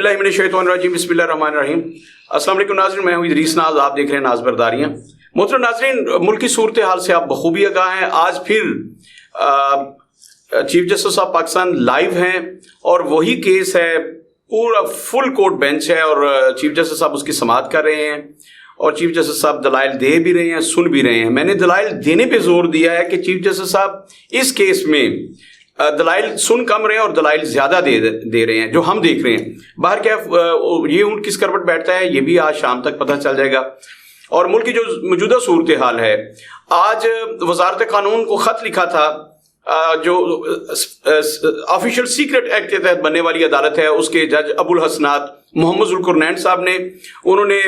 औज़ुबिल्लाहिमिनश्शैतानिर्रजीम बिस्मिल्लाहिर्रहमानिर्रहीम। अस्सलाम वालेकुम नाज़रीन, मैं हूं इदरीस नाज, आप देख रहे हैं नाज़ बरदारियाँ। मोहतरम नाज़रीन, मुल्क की सूरत हाल से आप बखूबी आगाह हैं। आज फिर chief justice of Pakistan live हैं और वही केस है, पूरा फुल कोर्ट बेंच है और चीफ जस्टिस साहब उसकी समाअत कर रहे हैं और चीफ जस्टिस साहब दलाइल दे भी रहे हैं, सुन भी रहे हैं। मैंने दलाइल देने पे जोर दिया है कि चीफ जस्टिस साहब इस केस में दलाइल सुन कम रहे हैं और दलाइल ज्यादा दे रहे हैं, जो हम देख रहे हैं। बाहर क्या ये ऊंट किस करवट बैठता है, ये भी आज शाम तक पता चल जाएगा। और मुल्क की जो मौजूदा सूरत हाल है, आज वजारत कानून को खत लिखा था, जो ऑफिशियल सीक्रेट एक्ट के तहत बनने वाली अदालत है, उसके जज अबुल हसनात मोहम्मद जुल्कुरनैन साहब ने, उन्होंने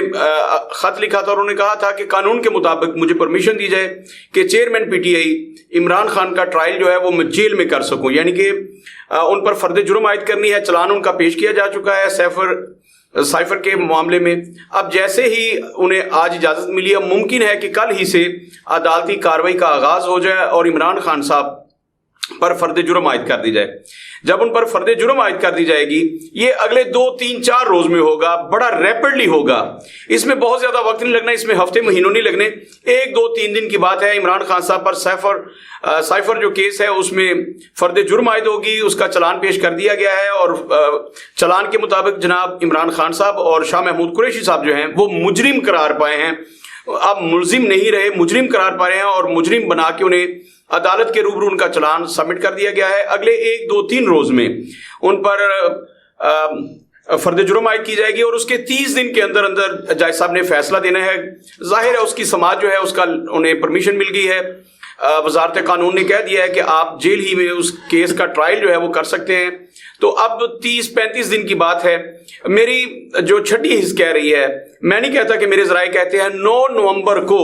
खत लिखा था और उन्होंने कहा था कि कानून के मुताबिक मुझे परमिशन दी जाए कि चेयरमैन पीटीआई इमरान खान का ट्रायल जो है वो मैं जेल में कर सकूं, यानी कि उन पर फर्द जुर्म आयद करनी है। चलान उनका पेश किया जा चुका है साइफर के मामले में। अब जैसे ही उन्हें आज इजाजत मिली, अब मुमकिन है कि कल ही से अदालती कार्रवाई का आगाज हो जाए और इमरान खान साहब पर फर्द जुर्म आयद कर दी जाए। जब उन पर फर्द जुर्म आयद कर दी जाएगी, ये अगले 2, 3, 4 रोज में होगा, बड़ा रैपिडली होगा। इसमें बहुत ज्यादा वक्त नहीं लगना, इसमें हफ्ते महीनों नहीं लगने, 1, 2, 3 दिन की बात है। इमरान खान साहब पर साइफर जो केस है उसमें फर्द जुर्म आयद होगी, उसका चलान पेश कर दिया गया है और चलान के मुताबिक जनाब इमरान खान साहब और शाह महमूद कुरैशी साहब जो हैं वो मुजरिम करार पाए हैं। अब मुलजिम नहीं रहे, मुजरिम करार पाए हैं और मुजरिम बना के उन्हें अदालत के रूबरू उनका चलान सबमिट कर दिया गया है। अगले 1, 2, 3 रोज में उन पर फर्द जुर्म आयद की जाएगी और उसके 30 दिन के अंदर अंदर जज साहब ने फैसला देना है। जाहिर है उसकी समाज जो है उसका उन्हें परमिशन मिल गई है। वजारत कानून ने कह दिया है कि आप जेल ही में उस केस का ट्रायल जो है वो कर सकते हैं। तो अब 30-35 दिन की बात है। मेरी जो छठी हिस्स कह रही है, मैं नहीं कहता कि मेरे जराए कहते हैं 9 नवंबर को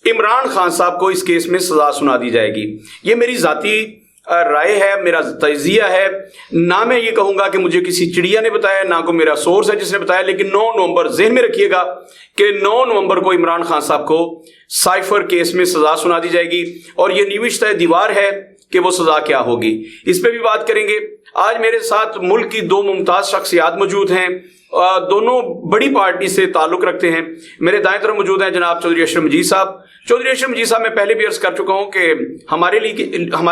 इमरान खान साहब को इस केस में सजा सुना दी जाएगी। ये मेरी जाती राय है, मेरा तजिया है। ना मैं ये कहूंगा कि मुझे किसी चिड़िया ने बताया, ना को मेरा सोर्स है जिसने बताया, लेकिन 9 नवंबर जहन में रखिएगा कि 9 नवंबर को इमरान खान साहब को साइफर केस में सजा सुना दी जाएगी और ये निविष्ट है, दीवार है कि वो सजा क्या होगी। इस पे भी बात करेंगे। आज मेरे साथ मुल्क की 2 मुमताज शख्सियात मौजूद हैं, दोनों बड़ी पार्टी से ताल्लुक रखते हैं। मेरे दाएं तरफ मौजूद हैं जनाब चौधरी अशरफ मजीद साहब। चौधरी अशरफ मजीद साहब, मैं पहले भी अर्ज कर चुका हूं कि हमारे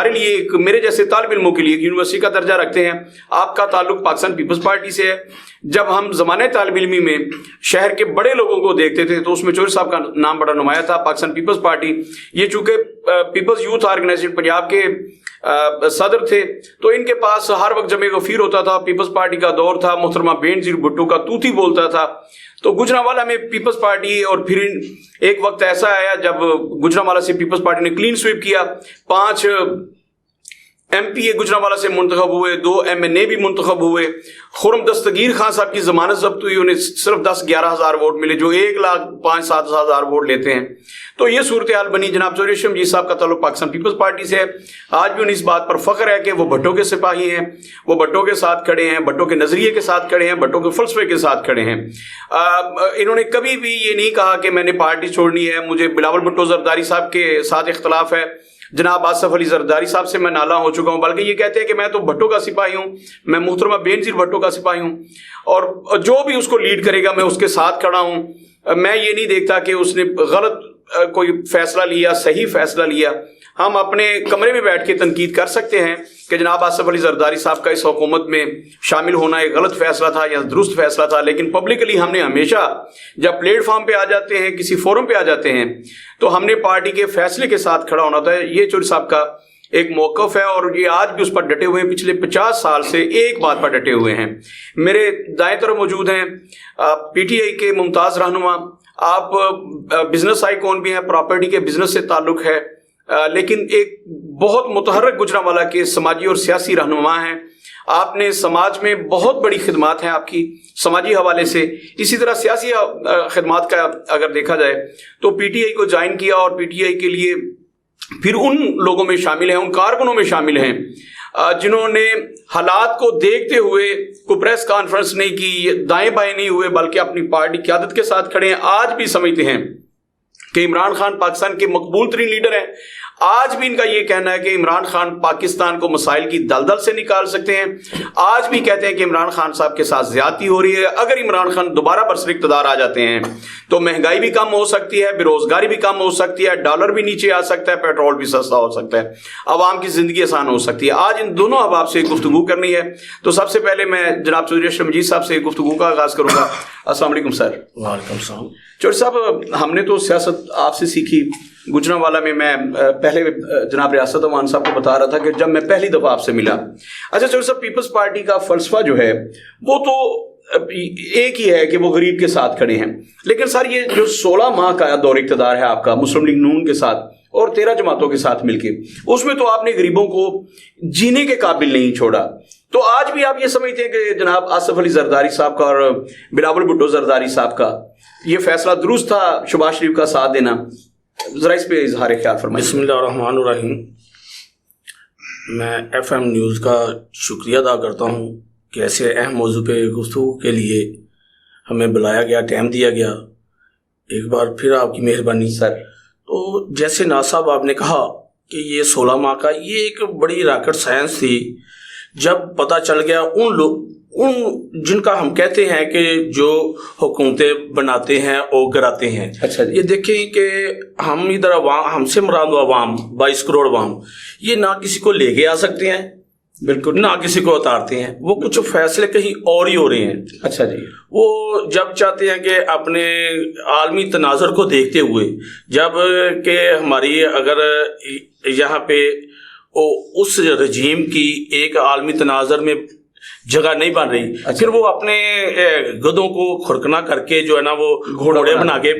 लिए एक मेरे जैसे तालिब इल्मों के लिए यूनिवर्सिटी का दर्जा रखते हैं। आपका ताल्लुक पाकिस्तान पीपल्स पार्टी से है। जब हम जमाने तालिब इल्मी में शहर के बड़े लोगों को देखते थे तो उसमें चौधरी साहब का नाम बड़ा नुमाया था। पाकिस्तान पीपल्स पार्टी, ये चूंकि पीपल्स यूथ ऑर्गेनाइजेशन पंजाब के सदर थे, तो इनके पास हर वक्त जमे गफीर होता था। पीपल्स पार्टी का दौर था, मोहतरमा बेनजीर भुट्टो का तूती बोलता था। तो गुजरांवाला में पीपल्स पार्टी, और फिर एक वक्त ऐसा आया जब गुजरांवाला से पीपल्स पार्टी ने क्लीन स्वीप किया। 5 MPA गुजरांवाला से मुंतखब हुए, 2 MNA भी मुंतखब हुए। खुर्रम दस्तगीर खान साहब की जमानत जब्त हुई, उन्हें सिर्फ 10-11 हजार वोट मिले, जो 1,05,7 हजार वोट लेते हैं। तो ये सूरत हाल बनी। जनाब चौधरी अशरफ मजीद साहब का ताल्लुक पाकिस्तान पीपल्स पार्टी से है। आज भी उन्हें इस बात पर फख्र है कि वो भट्टो के सिपाही हैं, वो भट्टो के साथ खड़े हैं, भट्टो के नजरिए के साथ खड़े हैं, भट्टो के फलसफे के साथ खड़े हैं। इन्होंने कभी भी ये नहीं कहा कि मैंने पार्टी छोड़नी है, मुझे बिलावल भुट्टो जरदारी साहब के साथ इख्तलाफ है, जनाब आसफ अली जरदारी साहब से मैं नाला हो चुका हूं, बल्कि ये कहते हैं कि मैं तो भट्टो का सिपाही हूं, मैं मोहतरमा बेनजीर भट्टो का सिपाही हूं और जो भी उसको लीड करेगा मैं उसके साथ खड़ा हूं। मैं ये नहीं देखता कि उसने गलत कोई फैसला लिया, सही फैसला लिया। हम अपने कमरे में बैठ के तनकीद कर सकते हैं कि जनाब आसफ अली जरदारी साहब का इस हुकूमत में शामिल होना एक गलत फैसला था या दुरुस्त फैसला था, लेकिन पब्लिकली हमने हमेशा जब प्लेटफॉर्म पे आ जाते हैं, किसी फोरम पे आ जाते हैं, तो हमने पार्टी के फैसले के साथ खड़ा होना था। ये चौधरी साहब का एक मौक़िफ़ है और ये आज भी उस पर डटे हुए हैं। पिछले 50 साल से एक बात पर डटे हुए हैं। मेरे दाएं तरफ मौजूद हैं PTI के मुमताज़ रहनुमा। आप बिजनेस आइकॉन भी हैं, प्रॉपर्टी के बिजनेस से ताल्लुक है, लेकिन एक बहुत मुतहर्रिक गुजरांवाला के समाजी और सियासी रहनुमा हैं। आपने समाज में बहुत बड़ी खिदमात हैं आपकी समाजी हवाले से। इसी तरह सियासी खिदमात का अगर देखा जाए तो PTI को ज्वाइन किया और PTI के लिए फिर उन लोगों में शामिल हैं, उन कारकुनों में शामिल हैं जिन्होंने हालात को देखते हुए कोई प्रेस कॉन्फ्रेंस नहीं की, दाएं बाएं नहीं हुए, बल्कि अपनी पार्टी क़यादत के साथ खड़े हैं। आज भी समझते हैं कि इमरान खान पाकिस्तान के मकबूल तरीन लीडर हैं। آج بھی ان کا یہ کہنا ہے کہ عمران خان پاکستان کو مسائل کی دلدل سے نکال سکتے ہیں. آج بھی کہتے ہیں کہ عمران خان صاحب کے ساتھ زیادتی ہو رہی ہے. اگر عمران خان دوبارہ برسر اقتدار آ جاتے ہیں تو مہنگائی بھی کم ہو سکتی ہے, بے روزگاری بھی کم ہو سکتی ہے, ڈالر بھی نیچے آ سکتا ہے, پیٹرول بھی سستا ہو سکتا ہے, عوام کی زندگی آسان ہو سکتی ہے. آج ان دونوں احباب سے گفتگو کرنی ہے. تو سب سے پہلے میں جناب چودھری اشرف مجید صاحب سے گفتگو کا آغاز کروں گا. السلام علیکم سر. وعلیکم السلام. چودھری صاحب, ہم نے تو سیاست آپ سے سیکھی. گجرانوالہ میں پہلے جناب ریاست امان صاحب کو بتا رہا تھا کہ جب میں پہلی دفعہ آپ سے ملا, اچھا چودھری صاحب, پیپلز پارٹی کا فلسفہ جو ہے وہ تو ایک ہی ہے کہ وہ غریب کے ساتھ کھڑے ہیں. لیکن سر یہ جو 16 ماہ کا دور اقتدار ہے آپ کا مسلم لیگ نون کے ساتھ اور 13 جماعتوں کے ساتھ مل کے, اس میں تو آپ نے غریبوں کو جینے کے قابل نہیں چھوڑا. تو آج بھی آپ یہ سمجھتے ہیں کہ جناب آصف علی زرداری صاحب کا اور بلاول بھٹو زرداری صاحب کا یہ فیصلہ درست تھا شہباز شریف کا ساتھ دینا؟ ذرا اس پہ اظہار خیال فرمائیں. بسم اللہ الرحمن الرحیم. میں ایف ایم نیوز کا شکریہ ادا کرتا ہوں کہ ایسے اہم موضوع پہ گفتگو کے لیے ہمیں بلایا گیا, ٹائم دیا گیا. ایک بار پھر آپ کی مہربانی سر. تو جیسے ناز صاحب آپ نے کہا کہ یہ 16 ماہ کا یہ ایک بڑی راکٹ سائنس تھی. جب پتہ چل گیا ان جن کا ہم کہتے ہیں کہ جو حکومتیں بناتے ہیں اور گراتے ہیں, اچھا جی. یہ دیکھیں کہ ہم ادھر عوام, ہم سے مراد عوام 22 کروڑ عوام, یہ نہ کسی کو لے کے آ سکتے ہیں بالکل, نہ کسی کو اتارتے ہیں. وہ کچھ فیصلے کہیں اور ہی ہو رہے ہیں. اچھا جی. وہ جب چاہتے ہیں کہ اپنے عالمی تناظر کو دیکھتے ہوئے, جب کہ ہماری اگر یہاں پہ اس رجیم کی ایک عالمی تناظر میں جگہ نہیں بن رہی, پھر وہ اپنے گدوں کو کھرکنا کر کے جو ہے نا وہ گھوڑے بنا کے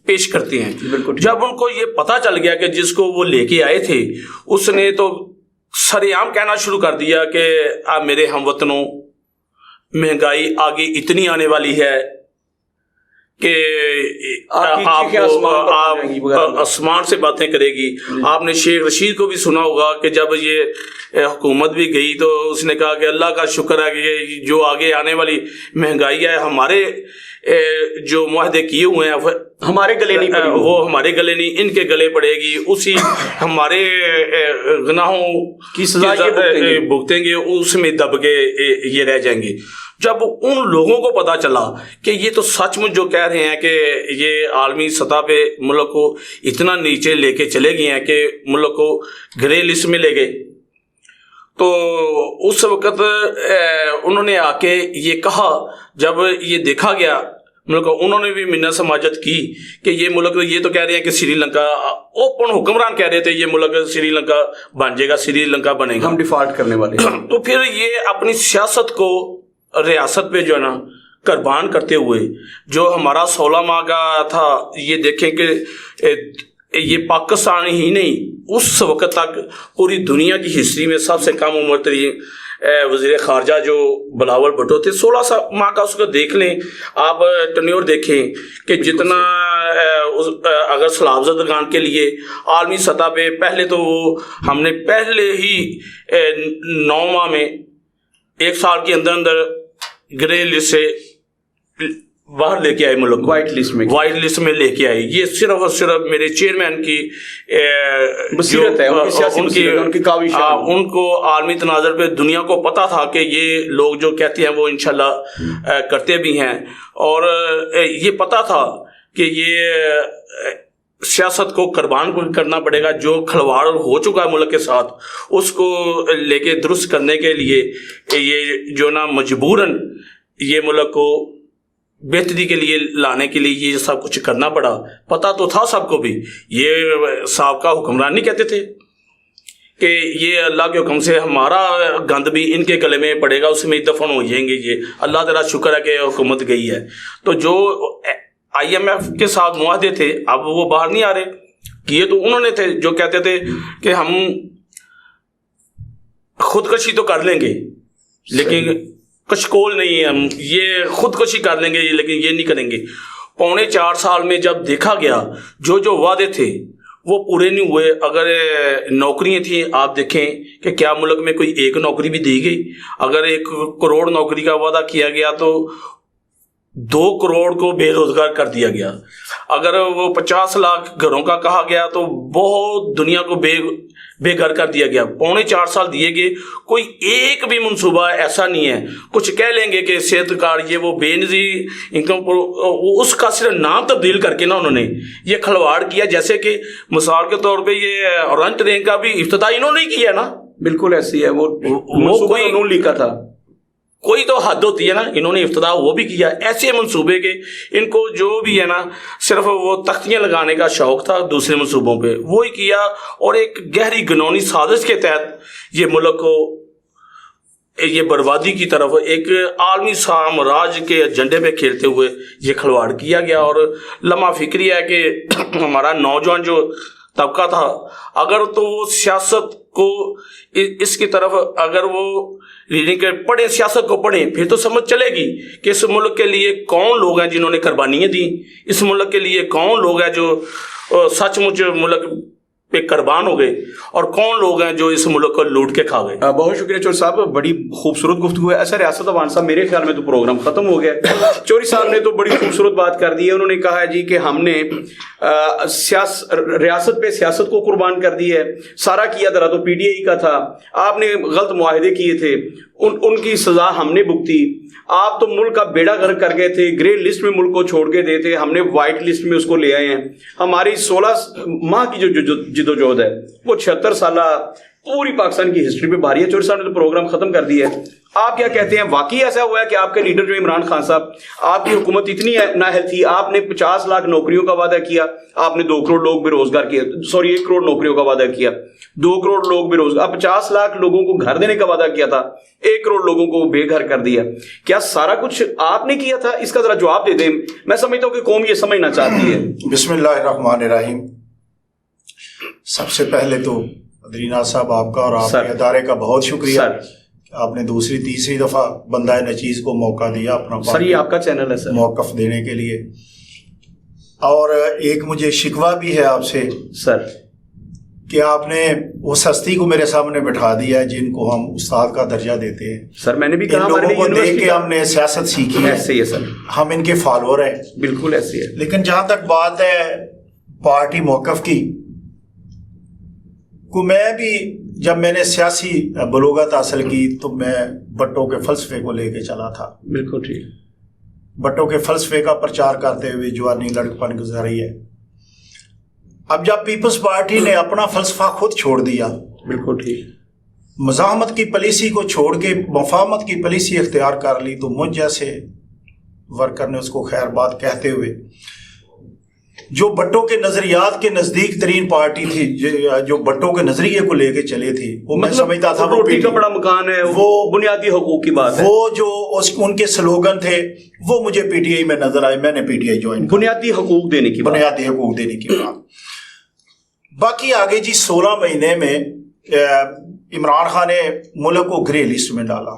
پیش کرتے ہیں. جب ان کو یہ پتہ چل گیا کہ جس کو وہ لے کے آئے تھے اس نے تو سر عام کہنا شروع کر دیا کہ آپ میرے ہم وطنوں, مہنگائی آگے اتنی آنے والی ہے کہ آپ آسمان سے باتیں کرے گی. آپ نے شیخ رشید کو بھی سنا ہوگا کہ جب یہ حکومت بھی گئی تو اس نے کہا کہ اللہ کا شکر ہے کہ جو آگے آنے والی مہنگائی ہے ہمارے جو معاہدے کیے ہوئے ہیں ہمارے گلے نہیں پڑے, وہ ہمارے گلے نہیں, ان کے گلے پڑے گی. اسی ہمارے گناہوں کی سزا بھگتیں گے, اس میں دب کے یہ رہ جائیں گے. جب ان لوگوں کو پتا چلا کہ یہ تو سچ مچ جو کہہ رہے ہیں کہ یہ عالمی سطح پہ ملک کو اتنا نیچے لے کے چلے گئے ہیں کہ ملک کو گرے لسٹ میں لے گئے, تو اس وقت انہوں نے آ کے یہ کہا, جب یہ دیکھا گیا ملک, انہوں نے بھی منت سماجت کی کہ یہ ملک, یہ تو کہہ رہے ہیں کہ سری لنکا, اوپن حکمران کہہ رہے تھے یہ ملک سری لنکا بن جائے گا, سری لنکا بنے گا, ہم ڈیفالٹ کرنے والے. تو پھر یہ اپنی سیاست کو ریاست پہ جو ہے نا قربان کرتے ہوئے جو ہمارا 16 ماہ کا تھا, یہ دیکھیں کہ یہ پاکستان ہی نہیں, اس وقت تک پوری دنیا کی ہسٹری میں سب سے کم عمر ترین وزیر خارجہ جو بلاول بھٹو تھے. 16 ماہ کا اس کو دیکھ لیں آپ, ٹنیور دیکھیں کہ جتنا اگر سلاب زدگان کے لیے عالمی سطح پہ پہلے تو ہم نے پہلے ہی 9 ماہ میں 1 سال کے اندر گرے لسٹ سے باہر لے کے آئے ملک, وائٹ لسٹ میں لے کے آئے. یہ صرف اور صرف میرے چیئرمین کی بصیرت ہے, ان کو عالمی تناظر پہ دنیا کو پتا تھا کہ یہ لوگ جو کہتے ہیں وہ انشاءاللہ کرتے بھی ہیں, اور یہ پتا تھا کہ یہ سیاست کو قربان کرنا پڑے گا. جو کھلواڑ ہو چکا ہے ملک کے ساتھ اس کو لے کے درست کرنے کے لیے یہ جو نا مجبوراً یہ ملک کو بہتری کے لیے لانے کے لیے یہ سب کچھ کرنا پڑا. پتہ تو تھا سب کو بھی, یہ سابقہ حکمران نہیں کہتے تھے کہ یہ اللہ کے حکم سے ہمارا گند بھی ان کے گلے میں پڑے گا, اس میں دفن ہو جائیں گے. یہ اللہ تعالیٰ شکر ہے کہ حکومت گئی ہے. تو جو IMF کے ساتھ معاہدے تھے اب وہ باہر نہیں آ رہے. کیے تو انہوں نے تھے جو کہتے تھے کہ ہم خودکشی تو کر لیں گے لیکن کشکول نہیں ہے, ہم یہ خودکشی کر لیں گے لیکن یہ نہیں کریں گے. 4.25 سال میں جب دیکھا گیا جو وعدے تھے وہ پورے نہیں ہوئے. اگر نوکریاں تھیں آپ دیکھیں کہ کیا ملک میں کوئی ایک نوکری بھی دی گئی. اگر 1 کروڑ نوکری کا وعدہ کیا گیا تو 2 کروڑ کو بے روزگار کر دیا گیا. اگر وہ 50 لاکھ گھروں کا کہا گیا تو بہت دنیا کو بے گھر کر دیا گیا. 4.25 سال دیے گئے, کوئی ایک بھی منصوبہ ایسا نہیں ہے. کچھ کہہ لیں گے کہ صحت کارڈ یہ وہ بے نظیر انکم, اس کا صرف نام تبدیل کر کے نا انہوں نے یہ کھلواڑ کیا. جیسے کہ مثال کے طور پہ یہ اورنج ٹرین کا بھی افتتاح انہوں نے کیا نا. بالکل ایسی ہے, وہ کوئی انہوں لکھا تھا. کوئی تو حد ہوتی ہے نا, انہوں نے افتتاح وہ بھی کیا. ایسے منصوبے کے ان کو جو بھی ہے نا صرف وہ تختیاں لگانے کا شوق تھا دوسرے منصوبوں پہ, وہی کیا. اور ایک گہری گنونی سازش کے تحت یہ ملک کو یہ بربادی کی طرف ایک عالمی سامراج کے ایجنڈے پہ کھیلتے ہوئے یہ کھلواڑ کیا گیا. اور لمحہ فکری ہے کہ ہمارا نوجوان جو طبقہ تھا, اگر تو وہ سیاست کو اس کی طرف اگر وہ ریڈنگ پڑھیں, سیاست کو پڑھیں, پھر تو سمجھ چلے گی کہ اس ملک کے لیے کون لوگ ہیں جنہوں نے قربانیاں دیں, اس ملک کے لیے کون لوگ ہیں جو سچ مچ ملک پہ قربان ہو گئے, اور کون لوگ ہیں جو اس ملک کو لوٹ کے کھا گئے. بہت شکریہ چوری صاحب, بڑی خوبصورت گفتگو ہے. اچھا ریاست افغان صاحب, میرے خیال میں تو پروگرام ختم ہو گیا. چوری صاحب نے تو بڑی خوبصورت بات کر دی ہے. انہوں نے کہا ہے جی کہ ہم نے ریاست پہ سیاست کو قربان کر دی ہے. سارا کیا درا تو پی ڈی آئی کا تھا, آپ نے غلط معاہدے کیے تھے, ان کی سزا ہم نے بھگتی. آپ تو ملک کا بیڑا غرق کر گئے تھے, گرے لسٹ میں ملک کو چھوڑ کے دے تھے, ہم نے وائٹ لسٹ میں اس کو لے آئے ہیں. ہماری 16 ماہ کی جو جدوجہد ہے وہ 76 سالہ پوری پاکستان کی ہسٹری پہ بھاری ہے. چوری صاحب نے تو پروگرام ختم کر دیا ہے. آپ کیا کہتے ہیں, واقعی ایسا ہوا ہے کہ آپ کے لیڈر جو عمران خان صاحب, آپ کی حکومت اتنی نااہل تھی, آپ نے 50 لاکھ نوکریوں کا وعدہ کیا, آپ نے 2 کروڑ لوگ بے روزگار کیا, 1 کروڑ نوکریوں کا وعدہ کیا, 2 کروڑ لوگ بے روزگار, 50 لاکھ لوگوں کو گھر دینے کا وعدہ کیا تھا, 1 کروڑ لوگوں کو بے گھر کر دیا. کیا سارا کچھ آپ نے کیا تھا؟ اس کا ذرا جواب دے دیں. میں سمجھتا ہوں کہ قوم یہ سمجھنا چاہتی ہے. بسم اللہ الرحمن الرحیم. سب سے پہلے تو ادرینہ صاحب آپ کا اور آپ کے ادارے کا بہت شکریہ. آپ نے دوسری تیسری دفعہ بندہ نچیز کو موقع دیا اپنا سر, یہ آپ کا چینل ہے سر, موقف دینے کے لیے. اور ایک مجھے شکوہ بھی ہے آپ سے سر کہ آپ نے اس ہستی کو میرے سامنے بٹھا دیا ہے جن کو ہم استاد کا درجہ دیتے ہیں. سر میں نے بھی کہا, ان لوگوں کو دیکھ کے ہم نے سیاست سیکھی ہے. ایسے ہی ہے سر, ہم ان کے فالوور ہیں. بالکل ایسے ہے. لیکن جہاں تک بات ہے پارٹی موقف کی, کو میں بھی جب میں نے سیاسی بلوغت حاصل کی تو میں بٹوں کے فلسفے کو لے کے چلا تھا. بالکل ٹھیک. بٹوں کے فلسفے کا پرچار کرتے ہوئے جوانی لڑکپن گزاری ہے. اب جب پیپلز پارٹی نے اپنا فلسفہ خود چھوڑ دیا, بالکل ٹھیک, مزاحمت کی پالیسی کو چھوڑ کے مفاہمت کی پالیسی اختیار کر لی, تو مجھ جیسے ورکر نے اس کو خیر بات کہتے ہوئے, جو بٹوں کے نظریات کے نزدیک ترین پارٹی تھی, جو بٹوں کے نظریے کو لے کے چلے تھی, وہ میں سمجھتا تھا روٹی کا بڑا مکان ہے, وہ بنیادی حقوق کی بات ہے. وہ جو ان کے سلوگن تھے وہ مجھے پی ٹی آئی میں نظر آئے. میں نے پی ٹی آئی جوائن, بنیادی حقوق دینے کی بنیادی حقوق دینے کی بات. باقی آگے جی 16 مہینے میں عمران خان نے ملک کو گرے لسٹ میں ڈالا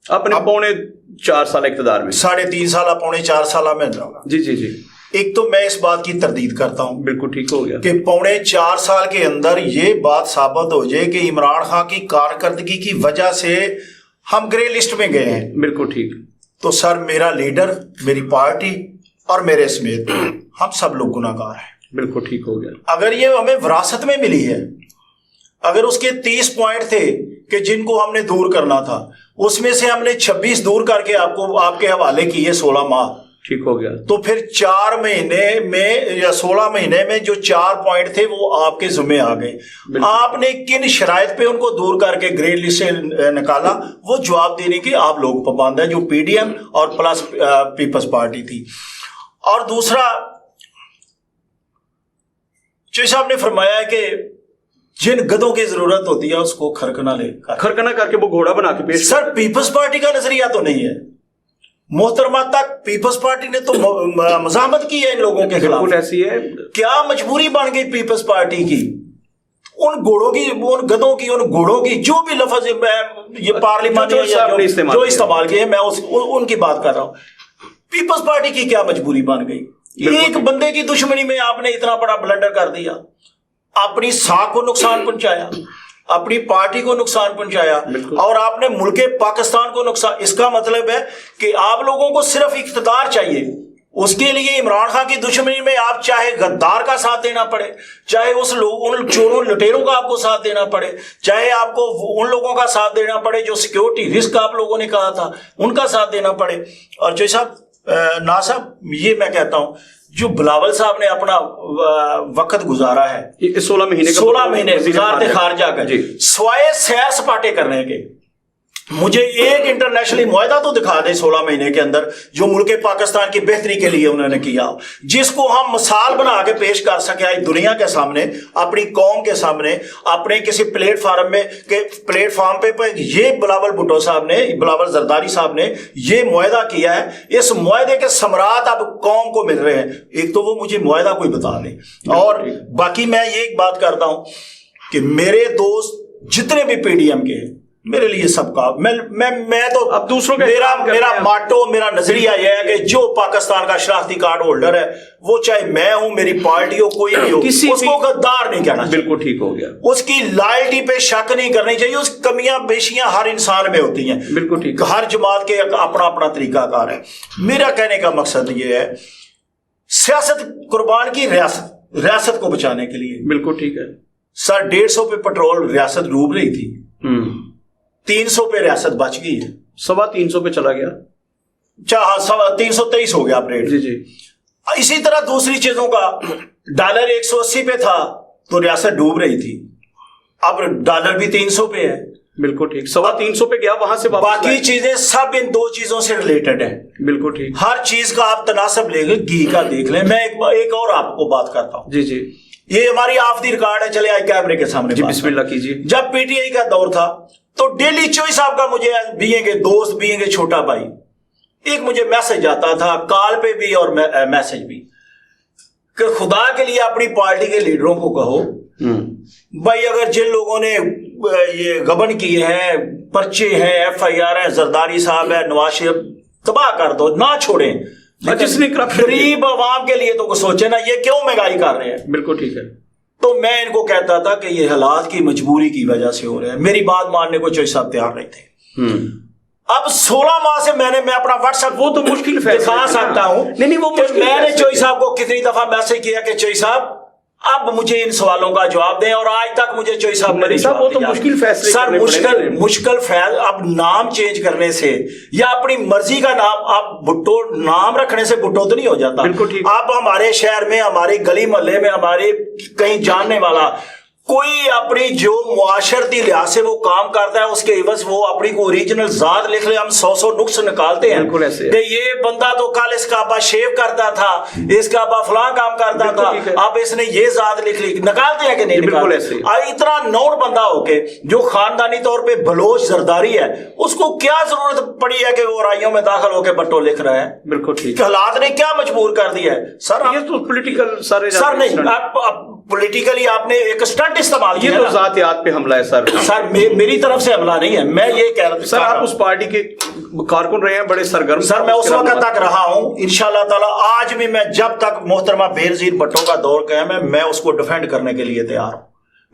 اپنے 4.5 سال اقتدار میں, 3.5 سالہ 4.5 سالہ میں ڈالا. جی جی جی. ایک تو میں اس بات کی تردید کرتا ہوں, بالکل ٹھیک ہو گیا, کہ 4.5 سال کے اندر یہ بات ثابت ہو جائے کہ عمران خان کی کارکردگی کی وجہ سے ہم گرے لسٹ میں گئے ہیں. بالکل ٹھیک. تو سر میرا لیڈر, میری پارٹی اور میرے سمیت ہم سب لوگ گناہ گار ہیں. بالکل ٹھیک ہو گیا. اگر یہ ہمیں وراثت میں ملی ہے, اگر اس کے 30 پوائنٹ تھے کہ جن کو ہم نے دور کرنا تھا, اس میں سے ہم نے 26 دور کر کے آپ کے حوالے کیے 16 ماہ, ٹھیک ہو گیا. تو پھر 4 مہینے میں یا 16 مہینے میں جو 4 پوائنٹ تھے وہ آپ کے ذمہ آ گئے. آپ نے کن شرائط پہ ان کو دور کر کے گرے لسٹ سے نکالا, وہ جواب دینے کی آپ لوگ پابند ہیں, جو پی ڈی ایم اور پلس پیپلز پارٹی تھی. اور دوسرا, چوہی صاحب نے فرمایا ہے کہ جن گدوں کی ضرورت ہوتی ہے اس کو کھرکنا کر کے وہ گھوڑا بنا کے پیش. سر پیپلز پارٹی کا نظریہ تو نہیں ہے. محترمہ تک پیپلز پارٹی نے تو مزاحمت کی ہے ان لوگوں کے خلاف. بالکل ایسی ہے. کیا مجبوری بن گئی پیپلز پارٹی کی, ان گھوڑوں کی, ان گدوں کی, ان گھوڑوں کی, جو بھی لفظ یہ پارلیمانی جو استعمال کیے, میں ان کی بات کر رہا ہوں. پیپلز پارٹی کی کیا مجبوری بن گئی؟ ایک بندے کی دشمنی میں آپ نے اتنا بڑا بلنڈر کر دیا, اپنی ساکھ کو نقصان پہنچایا, اپنی پارٹی کو نقصان پہنچایا, اور آپ نے ملک پاکستان کو نقصان. اس کا مطلب ہے کہ آپ لوگوں کو صرف اقتدار چاہیے, उसके लिए इमरान खान की दुश्मनी में आप चाहे गद्दार का साथ देना पड़े, चाहे उन चोरों लुटेरों का आपको साथ देना पड़े, चाहे आपको उन लोगों का साथ देना पड़े जो सिक्योरिटी रिस्क आप लोगों ने कहा था उनका साथ देना पड़े। और जो साहब ना साहब, ये मैं कहता हूं जो बिलावल साहब ने अपना वक्त गुजारा है 16 महीने वज़ारत खारजा का स्वाय सैर सपाटे करने के, मुझे एक इंटरनेशनली मुआहदा तो दिखा दे 16 महीने के अंदर जो मुल्क पाकिस्तान की बेहतरी के लिए उन्होंने किया, जिसको हम मिसाल बना के पेश कर सके आज दुनिया के सामने, अपनी कौम के सामने, अपने किसी प्लेटफार्म पे ये बिलावल भुट्टो साहब ने, बिलावल जरदारी साहब ने ये मुआहदा किया है। इस मुआहदे के समरात अब कौम को मिल रहे हैं। एक तो वो मुझे मुआहदा कोई बता दे, और बाकी मैं ये एक बात करता हूं कि मेरे दोस्त जितने भी पीडीएम के हैं, मेरे लिए सबका मैं तो अब दूसरों के मेरा माटो, मेरा नजरिया यह है कि जो पाकिस्तान का शनाख्ती कार्ड होल्डर है, वो चाहे मैं हूं, मेरी पार्टी हो, कोई भी हो, उसको गद्दार नहीं कहना। बिल्कुल ठीक हो गया। उसकी लॉयल्टी पे शक नहीं करनी चाहिए। उस कमियां बेशियां हर इंसान में होती हैं, बिल्कुल ठीक। हर जमात के अपना अपना तरीकाकार है। मेरा कहने का मकसद ये है, सियासत कुर्बान की रियासत को बचाने के लिए। बिल्कुल ठीक है सर, 150 पे पेट्रोल रियासत डूब रही थी, 300 पे रियासत बच गई है, 350 पे चला गया, 323 हो गया अपडेट। जी जी। इसी तरह दूसरी चीजों का डॉलर 180 पे था तो रियासत डूब रही थी, अब डॉलर भी 300 पे है। बिल्कुल ठीक, 350 पे गया, वहां से बाकी चीजें सब इन दो चीजों से रिलेटेड है। बिल्कुल ठीक। हर चीज का आप तनासब ले लें, घी का देख लें। मैं एक और आपको बात करता हूं। जी जी। ये हमारी ऑफ दी रिकॉर्ड है, चले आज कैमरे के सामने जी बिस्मिल्लाह कीजिए। जब पीटीआई का दौर था तो डेली चॉइस आपका मुझे बीएंगे दोस्त, बीएंगे छोटा भाई, एक मुझे मैसेज आता था, कॉल पे भी और मैसेज भी, कि खुदा के लिए अपनी पार्टी के लीडरों को कहो भाई, अगर जिन लोगों ने ये गबन किए हैं, पर्चे हैं, एफआईआर है, जरदारी साहब है, नवाज शरीफ, तबाह कर दो, ना छोड़ें। जिसने गरीब अवाम के लिए तो कुछ सोचे ना, ये क्यों महंगाई कर रहे हैं। बिल्कुल ठीक है। तो मैं इनको कहता था कि ये हालात की मजबूरी की वजह से हो रहे हैं। मेरी बात मानने को चॉइस साहब तैयार नहीं थे। अब 16 माह से मैं अपना व्हाट्सएप वो तो मुश्किल दिखा सकता हूं। नहीं वो मैंने चॉइस साहब को कितनी दफा मैसेज किया कि चॉइस साहब अब मुझे इन सवालों का जवाब दें, और आज तक मुझे चॉइस साहब ने वो तो मुश्किल फैसले सर, मुश्किल अब नाम चेंज करने से या अपनी मर्जी का नाम, आप भुट्टो नाम रखने से भुट्टो तो नहीं हो जाता। आप हमारे शहर में, हमारे गली मोहल्ले में, हमारे कहीं जानने वाला कोई अपनी जो मुआशरती लिहाज से वो काम करता है, उसके इवज वो अपनी को ओरिजिनल जात लिख ले। हम 100 नुक्स निकालते हैं कि ये बंदा तो कल इसका अब्बा शेव करता था, इसका अब्बा फलां काम करता था, अब इसने ये जात लिख ली, निकालते हैं कि नहीं निकालते। इतना नौड़ बंदा होके जो खानदानी तौर पे बलोच जरदारी है, उसको क्या जरूरत पड़ी है कि वो राइयों में दाखिल होकर बट्टो लिख रहा है। बिल्कुल ठीक। हालात ने क्या मजबूर कर दिया है सर। ये तो पॉलिटिकल सर नहीं, पॉलिटिकली आपने एक स्टंट इस्तेमाल किया। ये तो जात पे हमला है सर। मेरी तरफ से हमला नहीं है, मैं ये कह रहा हूं सर, आप उस पार्टी के कारकुन रहे हैं, बड़े सरगर्म। सर मैं उस वक्त तक रहा हूं, इंशाल्लाह ताला आज भी मैं, जब तक मोहतरमा बेनजीर भुट्टो का दौर कायम है, मैं उसको डिफेंड करने के लिए तैयार हूं,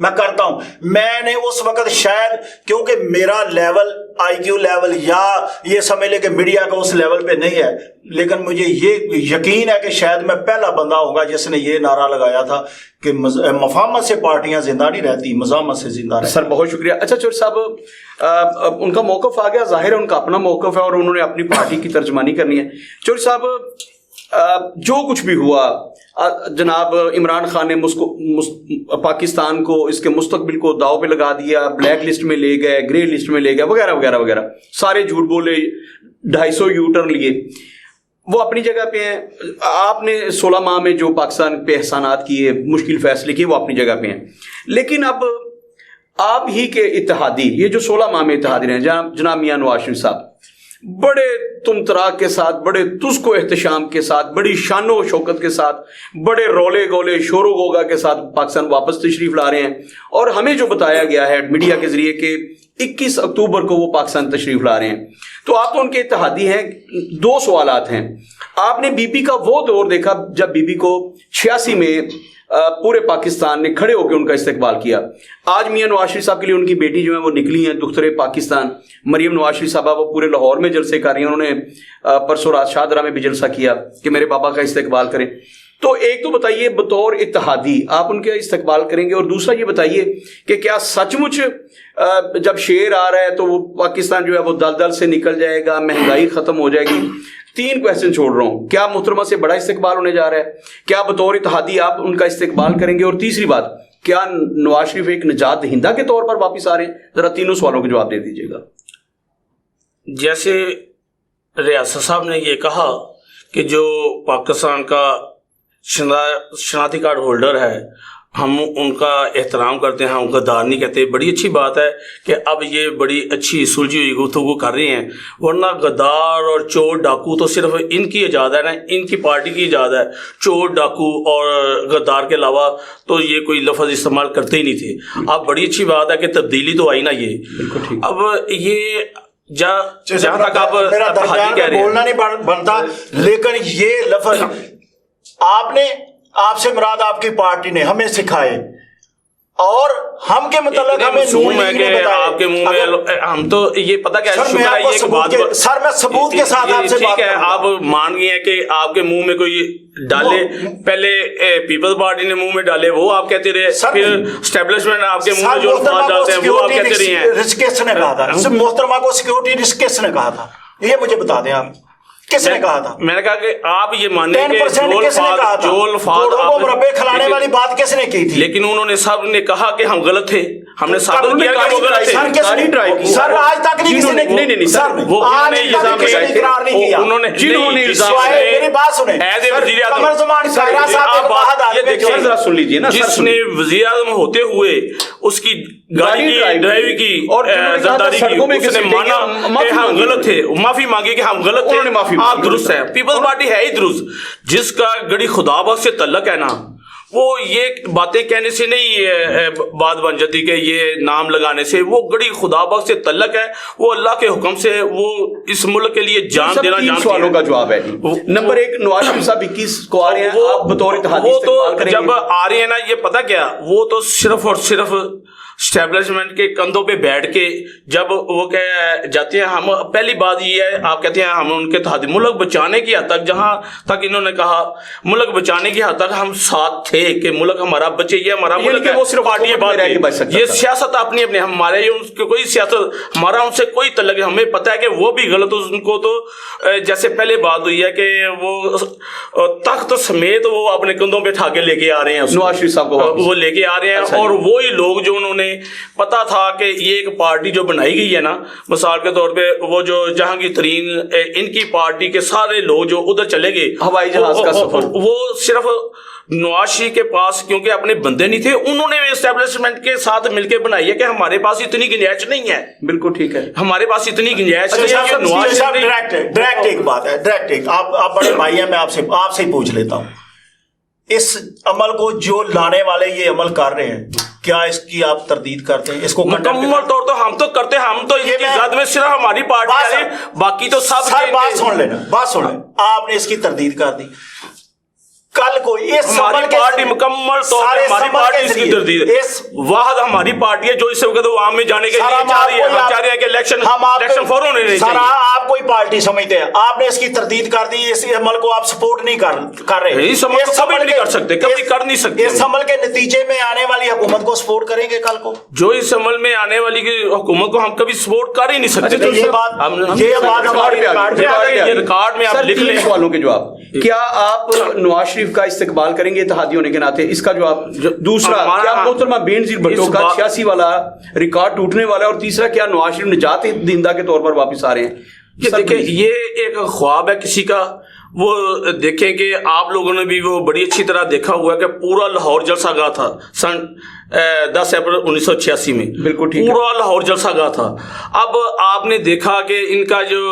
मैं करता हूं। मैंने उस वक्त शायद, क्योंकि मेरा लेवल, आईक्यू लेवल या ये समझ ले कि मीडिया का उस लेवल पे नहीं है, लेकिन मुझे ये यकीन है कि शायद मैं पहला बंदा होगा जिसने ये नारा लगाया था कि मफाहमत से पार्टियां जिंदा नहीं रहती, मज़ामत से जिंदा रहती। सर बहुत शुक्रिया। अच्छा चौधरी साहब, उनका मौक़िफ़ आ गया, जाहिर है उनका अपना मौक़िफ़ है और उन्होंने अपनी पार्टी की तर्जमानी करनी है। चौधरी साहब, जो कुछ भी हुआ, जनाब इमरान खान ने पाकिस्तान को, इसके मुस्तकबिल को दाव पे लगा दिया, ब्लैक लिस्ट में ले गए, ग्रे लिस्ट में ले गए, वगैरह वगैरह वगैरह, सारे झूठ बोले, 250 यूटर्न लिए, वो अपनी जगह पे हैं। आपने 16 माह में जो पाकिस्तान पे एहसानात किए, मुश्किल फैसले किए, वो अपनी जगह पे हैं। लेकिन अब आप ही के इत्तेहादी, ये जो 16 माह में इत्तेहादी रहे जनाब मियां नवाज शरीफ साहब, बड़े तुमतराक के साथ, बड़े तुस्को एहतशाम के साथ, बड़ी शानो शौकत के साथ, बड़े रोले गोले शोरो गोगा के साथ पाकिस्तान वापस तशरीफ ला रहे हैं। और हमें जो बताया गया है मीडिया के जरिए कि 21 अक्टूबर को वो पाकिस्तान तशरीफ ला रहे हैं। तो आप तो उनके इत्तेहादी हैं। 2 सवालात हैं। आपने बीबी का वो दौर देखा जब बीबी को 86 में पूरे पाकिस्तान ने खड़े होकर उनका इस्तकबाल किया। आज मियां नवाज शरीफ साहब के लिए उनकी बेटी जो है वो निकली हैं दुख्तरे पाकिस्तान, मरियम नवाज शरीफ साहबा, वो पूरे लाहौर में जलसे कर रही हैं। उन्होंने परसों रात शाहदरा में भी जलसा किया कि मेरे बाबा का इस्तकबाल करें। तो एक तो बताइए बतौर इत्तेहादी आप उनका इस्तकबाल करेंगे, और दूसरा ये बताइए कि क्या सचमुच जब शेर आ रहा है तो वो पाकिस्तान जो है वो दलदल से निकल जाएगा, महंगाई खत्म हो जाएगी? 3 क्वेश्चन छोड़ रहा हूँ, क्या मोहतरमा से बड़ा इस्तकबाल होने जा रहा है? क्या बतौर इत्तेहादी आप उनका इस्तकबाल करेंगे? और तीसरी बात, क्या नवाज शरीफ एक निजात दहिंदा के तौर पर वापस आ रहे हैं? जरा तीनों सवालों के जवाब दे दीजिएगा। जैसे रियासत साहब ने ये कहा कि जो पाकिस्तान का शनाख्ती कार्ड होल्डर है हम उनका एहतराम करते हैं, हम गद्दार नहीं कहते। बड़ी अच्छी बात है कि अब ये बड़ी अच्छी सुलझी हुई गुफ्तगू कर रहे हैं, वरना गद्दार और चोर डाकू तो सिर्फ इनकी इजाज़त है ना, इनकी पार्टी की इजाज़त है। चोर डाकू और गद्दार के अलावा तो ये कोई लफ्ज़ इस्तेमाल करते ही नहीं थे। अब बड़ी अच्छी बात है कि तब्दीली तो आई ना ये। अब ये जहाँ तक आप कह रहे हैं बोलना नहीं बनता, लेकिन ये लफ्ज़ आपने, आपसे मुराद आपकी पार्टी ने हमें सिखाए और हम के मतलब हमें आपके मुंह में हम तो ये पता क्या है, सर मैं सबूत के साथ आपसे ठीक है, आप मान गए हैं कि आपके मुंह में कोई डाले, पहले पीपल्स पार्टी ने मुंह में डाले वो आप कहते रहे, फिर स्टैब्लिशमेंट आपके मुंह में जो अल्फाज डालते हैं वो आप कहते रहे हैं। रिस्क किसने कहा था? मोहतरमा को सिक्योरिटी रिस्क किसने कहा था? ये मुझे बता दें आप, किसने कहा था? मैंने कहा कि आप ये माने कि मुरब्बे खिलाने वाली बात किसने की थी? लेकिन उन्होंने सब ने कहा कि हम गलत थे, हमने साबित किया कि वो गलत थे। सर आज तक नहीं किसी ने, नहीं सर वो आज तक किसी ने इकरार नहीं किया। उन्होंने मेरी बात सुने, जरा सुन लीजिए ना, जिसने वजीर आज़म होते हुए उसकी गाड़ी की ड्राइविंग की और जरदारी की, उसने माना कि हम गलत थे, माफी मांगी कि हम गलत थे, माफी आप दुरुस्त है। पीपल्स पार्टी है ही दुरुस्त, जिसका गड़ी खुदाबख्श से तल्लक है ना, वो ये बातें कहने से नहीं बात बन जाती कि ये नाम लगाने से, वो गड़ी खुदाबख्श से तल्लक है, वो अल्लाह के हुक्म से वो इस मुल्क के लिए जान देना जानती है। सवालों का जवाब है। नंबर 1, नवाज शरीफ साहब 21 को आ रहे हैं, आप बतौर इत्तेहादी वो तो जब आ रहे हैं ना, ये पता क्या, वो तो सिर्फ और सिर्फ स्टैब्लिशमेंट के कंधों पे बैठ के जब वो कह जाते हैं, हम पहली बात ये है, आप कहते हैं हम उनके तहत मुल्क बचाने की हद तक, जहां तक इन्होंने कहा मुल्क बचाने की हद तक हम साथ थे कि मुल्क हमारा बचे, ये हमारा मुल्क है, वो सिर्फ पार्टी बात है, ये सियासत अपनी अपनी, हमारे उनके कोई सियासत, हमारा उनसे कोई तल्लुक, हमें पता है कि वो भी गलत, उनको तो जैसे पहले बात हुई है कि वो तख्त समेत वो अपने कंधों पे उठा के लेके आ रहे हैं, नवाज शरीफ साहब को वो लेके आ रहे हैं। और वही लोग जो उन्होंने पता था कि ये एक पार्टी जो बनाई गई है ना, मिसाल के तौर पे वो जो जहांगीर तरीन इनकी पार्टी के सारे लोग जो उधर चले गए हवाई जहाज का सफर, वो सिर्फ नवाज शरीफ के पास क्योंकि अपने बंदे नहीं थे, उन्होंने एस्टेब्लिशमेंट के साथ मिलकर बनाई है कि हमारे पास इतनी गुंजाइश नहीं है। बिल्कुल ठीक है, हमारे पास इतनी गुंजाइश नहीं है कि नवाज शरीफ डायरेक्ट एक बात है, डायरेक्ट एक आप बड़े भाई हैं, मैं आपसे ही पूछ लेता हूं, इस अमल को जो लाने वाले ये अमल कर रहे हैं, क्या इसकी आप तरदीद करते हैं? इसको मुकम्मल तौर तो हम तो करते हैं, हम तो ये में सिर्फ हमारी पार्टी है, बाकी तो सब बात सुन लेना, आपने इसकी तरदीद कर दी, कल को इस हमारी पार्टी मुकम्मल तौर पर हमारी पार्टी इसकी तरदीद, वाहद हमारी पार्टी है जो इस वक्त आवाम में जाने के लिए चाह रही है, हम चाह रहे हैं कि इलेक्शन फौरन होने चाहिए। सर आप कोई पार्टी समझते हैं, आपने इसकी तरदीद कर दी, इस अमल को आप सपोर्ट नहीं कर रहे, इस अमल को कभी नहीं कर सकते, कभी कर नहीं सकते। इस अमल के नतीजे में आने वाली हुकूमत को सपोर्ट करेंगे कल को? जो इस अमल में आने वाली हुकूमत को हम कभी सपोर्ट कर ही नहीं सकते। ये बात हमारे रिकॉर्ड में आप लिख लें। सवालों के जवाब, क्या आप नवाज शरीफ का इस्तेकबाल करेंगे इत्तेहादी होने के नाते? इसका जवाब। दूसरा, क्या मोहतरमा बेनजीर भुट्टो का 86 वाला रिकॉर्ड टूटने वाला है? और तीसरा, क्या नवाज शरीफ निजात दहिंदा के तौर पर वापस आ रहे हैं? देखिए, ये एक ख्वाब है किसी का, वो देखें कि आप लोगों ने भी वो बड़ी अच्छी तरह देखा हुआ है कि पूरा लाहौर जलसा गाह था सन 10 अप्रैल 1986 में, बिल्कुल ठीक, पूरा लाहौर जलसा गाह था। अब आपने देखा कि इनका जो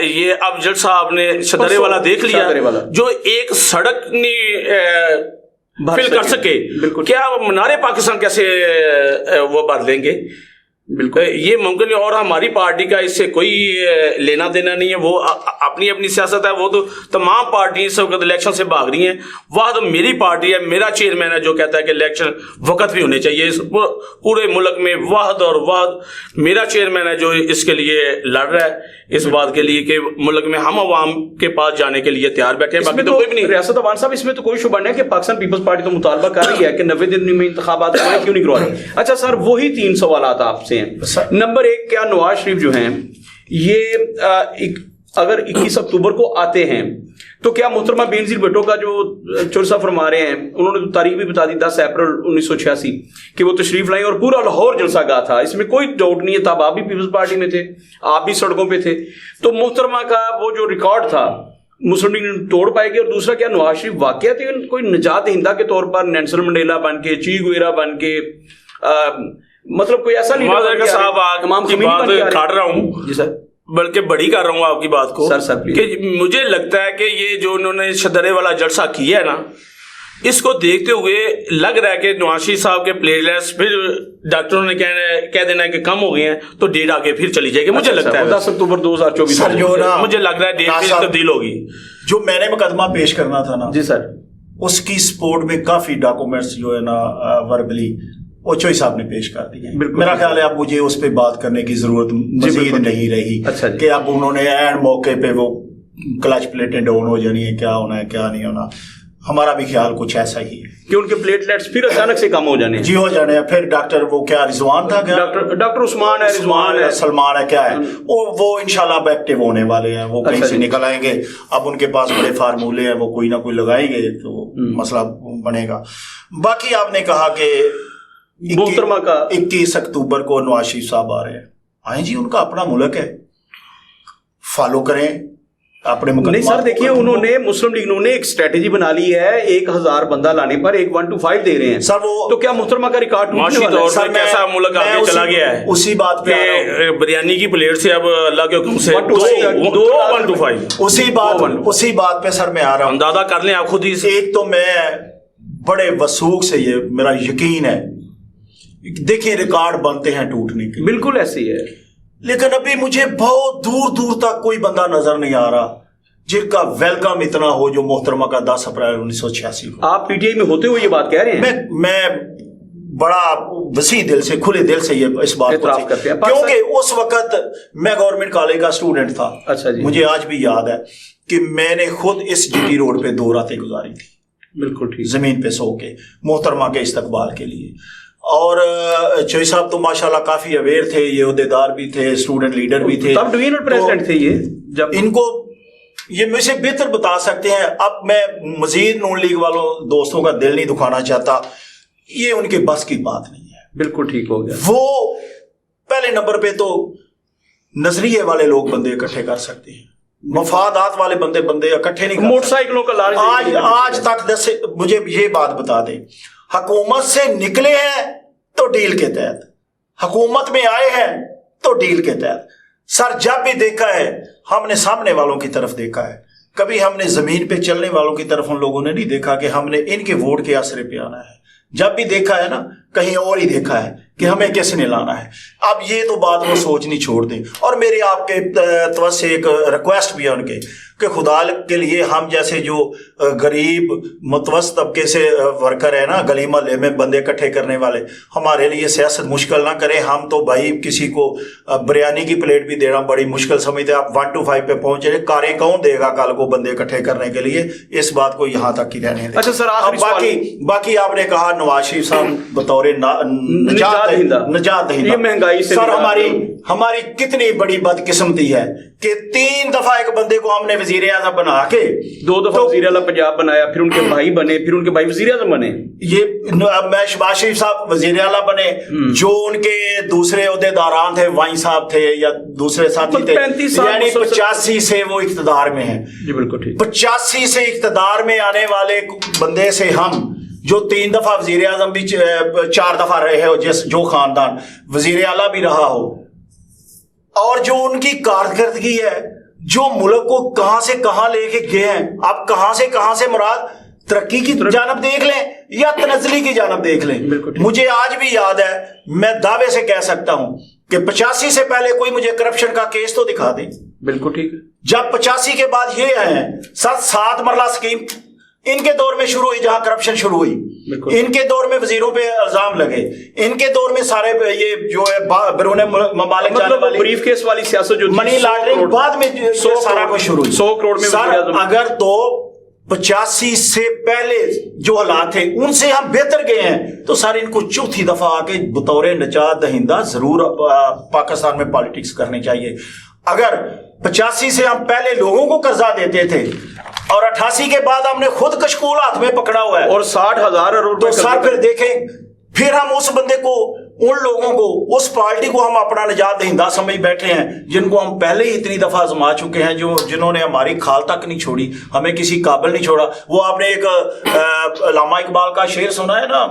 ये अब जलसा आपने शदरे वाला देख लिया, जो एक सड़क नहीं फिल कर सके, क्या मीनारे पाकिस्तान कैसे वो भर लेंगे? بالکل یہ ممکن ہے, اور ہماری پارٹی کا اس سے کوئی لینا دینا نہیں ہے. وہ اپنی اپنی سیاست ہے, وہ تو تمام پارٹی اس وقت الیکشن سے بھاگ رہی ہیں. وحد میری پارٹی ہے, میرا چیئرمین ہے جو کہتا ہے کہ الیکشن وقت بھی ہونے چاہیے اس پورے ملک میں. وحد اور وحد میرا چیئرمین ہے جو اس کے لیے لڑ رہا ہے, اس بات کے لیے کہ ملک میں ہم عوام کے پاس جانے کے لیے تیار بیٹھے ہیں. باقی تو کوئی بھی نہیں. ریاست عوان صاحب, اس میں تو کوئی شبہ نہیں ہے کہ پاکستان پیپلز پارٹی تو مطالبہ کر رہی ہے کہ 90 دن میں انتخابات کیوں نہیں کروا رہی. اچھا سر, وہی 3 سوالات آپ سے ہیں. نمبر 1, کیا نواز شریف جو ہیں یہ اگر 21 اکتوبر کو آتے ہیں تو کیا محترمہ بینظیر بھٹو کا جو چور صاحب فرما رہے ہیں, انہوں نے تاریخ بھی بتا دی 10 اپریل 1986 کہ وہ تشریف لائیں اور پورا لاہور جلسہ گاہ تھا, اس میں کوئی ڈاؤٹ نہیں ہے. تب آپ بھی پیپلز پارٹی میں تھے, آپ بھی سڑکوں پہ تھے, تو محترمہ کا وہ جو ریکارڈ تھا مسلم لیگ توڑ پائے گی. اور دوسرا, کیا نواز شریف واقعات کوئی نجات دہندہ کے طور پر نیلسن منڈیلا بن کے, چی گویرا بن کے, مطلب کوئی ایسا لیڈر صاحب آپ کی بات کاٹ رہا ہوں, جی سر, بلکہ بڑی کر رہا ہوں آپ کی بات کو سر کہ مجھے لگتا ہے کہ یہ جو انہوں نے شدرے والا جلسہ کیا ہے نا, اس کو دیکھتے ہوئے لگ رہا ہے کہ نواز شریف صاحب کے پلیٹلیٹس پھر ڈاکٹروں نے کہہ دینا ہے کہ کم ہو گئے ہیں تو ڈیٹ آگے پھر چلی جائے گی. مجھے لگتا ہے 10 اکتوبر 2024 مجھے لگ رہا ہے ڈیٹ پھر تبدیل ہوگی. جو میں نے مقدمہ پیش کرنا تھا نا, جی سر, اس کی سپورٹ میں کافی ڈاکومنٹس جو ہے نا وربلی اوچوئی صاحب نے پیش کر دی ہیں. میرا خیال ہے اب مجھے اس پہ بات کرنے کی ضرورت مزید نہیں رہی کہ اب انہوں نے اینڈ موقع پہ وہ کلچ پلیٹیں ڈاؤن ہو جانی ہے, کیا ہونا ہے کیا نہیں ہونا. ہمارا بھی خیال کچھ ایسا ہی ہے کہ ان کے پلیٹلیٹس پھر اچانک سے کم ہو جانے ہیں. جی ہو جانے ہیں. پھر ڈاکٹر وہ کیا رضوان تھا, ڈاکٹر عثمان ہے, رضوان ہے, سلمان ہے, کیا ہے وہ انشاءاللہ اب ایکٹیو ہونے والے ہیں. وہ کہیں سے نکل آئیں گے. اب ان کے پاس بڑے فارمولے ہیں, وہ کوئی نہ کوئی لگائیں گے تو مسئلہ بنے گا. باقی آپ نے کہا کہ محترمہ کا 21 اکتوبر کو نواز شریف صاحب آ رہے ہیں. آئیں جی, ان کا اپنا ملک ہے, فالو کریں اپنے مقدمات. نہیں سر, دیکھیے انہوں نے مسلم لیگ نے ایک اسٹریٹجی بنا لی ہے, 1000 بندہ لانے پر 1-1-5 دے رہے ہیں سر. وہ تو کیا محترمہ کا ریکارڈ معاشی طور پر کیسا ملک آگے چلا گیا ہے اسی بات پہ بریانی کی پلیٹ سے اب اللہ کے حکم سے 2-1-5 اسی بات پہ سر میں آ رہا ہوں. اندازہ کر لیں آپ خود ہی سے. ایک تو میں بڑے وثوق سے یہ میرا یقین ہے, دیکھیں ریکارڈ بنتے ہیں ٹوٹنے کے, بالکل ایسے ہی ہے, لیکن ابھی مجھے بہت دور دور تک کوئی بندہ نظر نہیں آ رہا جن کا ویلکم اتنا ہو جو محترمہ کا 10 اپریل 1986 کو. آپ پی ٹی آئی میں ہوتے ہوئے یہ بات کہہ رہے ہیں؟ میں بڑا وسیع دل سے, کھلے دل سے یہ اس بات کو کرتے ہیں, کیونکہ اس وقت میں گورنمنٹ کالج کا اسٹوڈنٹ تھا. اچھا جی, مجھے مجھے آج بھی یاد ہے کہ میں نے خود اس جی ٹی روڈ پہ 2 راتیں گزاری تھی, بالکل ٹھیک, زمین پہ سو کے محترمہ کے استقبال کے لیے. اور چوئی صاحب تو ماشاءاللہ کافی اویئر تھے, یہ عہدیدار بھی تھے, اسٹوڈنٹ لیڈر بھی تھے, تب ڈویژنل پریزیڈنٹ تھے یہ. جب ان کو یہ مجھ سے بہتر بتا سکتے ہیں. اب میں مزید نون لیگ والوں دوستوں کا دل نہیں دکھانا چاہتا, یہ ان کے بس کی بات نہیں ہے. بالکل ٹھیک ہو گیا. وہ پہلے نمبر پہ تو نظریے والے لوگ بندے اکٹھے کر سکتے ہیں, مفادات والے بندے اکٹھے نہیں کر سکتے. موٹر سائیکلوں کا لالچ آج تک مجھے یہ بات بتا دیں, حکومت سے نکلے ہیں تو ڈیل کے تحت, حکومت میں آئے ہیں تو ڈیل کے تحت. سر جب بھی دیکھا ہے ہم نے سامنے والوں کی طرف دیکھا ہے, کبھی ہم نے زمین پہ چلنے والوں کی طرف ان لوگوں نے نہیں دیکھا کہ ہم نے ان کے ووٹ کے آسرے پہ آنا ہے. جب بھی دیکھا ہے نا کہیں اور ہی دیکھا ہے کہ ہمیں کس نے لانا ہے. اب یہ تو بات وہ سوچنی چھوڑ دیں. اور میری آپ کے طرف سے ایک ریکویسٹ بھی ہے ان کے کہ خدا کے لیے ہم جیسے جو غریب متوسط طبقے سے ورکر ہے نا, گلی محلے میں بندے اکٹھے کرنے والے, ہمارے لیے سیاست مشکل نہ کریں. ہم تو بھائی کسی کو بریانی کی پلیٹ بھی دینا بڑی مشکل سمجھتے ہیں. آپ 1-5 پہ پہنچے, کاریں کون دے گا کل کو بندے اکٹھے کرنے کے لیے؟ اس بات کو یہاں تک ہی رہنے دیں. اچھا سر, باقی آپ نے کہا نواز شریف صاحب بطور نجات دہندہ, مہنگائی سے سر ہماری کتنی بڑی بدقسمتی ہے کہ 3 دفعہ ایک بندے کو ہم نے وزیر اعظم بنا کے, 2 دفعہ وزیر اعلیٰ پنجاب بنایا, پھر ان کے بھائی بنے, پھر ان کے بھائی وزیر اعظم بنے. یہ میں شہباز شریف صاحب وزیر اعلیٰ بنے, جو ان کے دوسرے عہدیداران تھے, وائن صاحب تھے یا دوسرے ساتھی تھے, یعنی 85 سے وہ اقتدار میں ہیں. جی بالکل ٹھیک. 85 سے اقتدار میں آنے والے بندے سے ہم جو 3 دفعہ وزیر اعظم بھی 4 دفعہ رہے ہو, جو خاندان وزیر اعلیٰ بھی رہا ہو, اور جو ان کی کارکردگی ہے, جو ملک کو کہاں سے کہاں لے کے گئے ہیں. آپ کہاں سے مراد ترقی کی جانب دیکھ لیں یا تنزلی کی جانب دیکھ لیں. مجھے آج بھی یاد ہے, میں دعوے سے کہہ سکتا ہوں कि 85 से पहले कोई मुझे करप्शन का केस तो दिखा दे। बिल्कुल ठीक है। जब 85 के बाद ये है 7 मरला स्कीम इनके दौर में शुरू हुई, जहां करप्शन शुरू हुई, इनके दौर में वजीरों पे इल्जाम लगे, इनके दौर में सारे ये जो है बैरून ममालिक जाने वाली ब्रीफ केस वाली सियासत जो मनी लॉन्ड्रिंग बाद में सारा कुछ शुरू हुई। 100 करोड़ में सर अगर तो 85 से पहले जो हालात थे उनसे हम बेहतर गए हैं तो सर इनको चौथी दफा आके बतौर निजात दहिंदा जरूर पाकिस्तान में पॉलिटिक्स करनी चाहिए। अगर 85 से हम पहले लोगों को कर्जा देते थे और 88 के बाद हमने खुद कशकूल हाथ में पकड़ा हुआ है और 60,000 तो सर फिर देखें, फिर हम उस बंदे को, उन लोगों को, उस पार्टी को हम अपना निजात दहिंदा समझ बैठे हैं जिनको हम पहले ही इतनी दफा आजमा चुके हैं, जिन्होंने हमारी खाल तक नहीं छोड़ी, हमें किसी काबिल नहीं छोड़ा। वो आपने एक अल्लामा इकबाल का शेर सुना है ना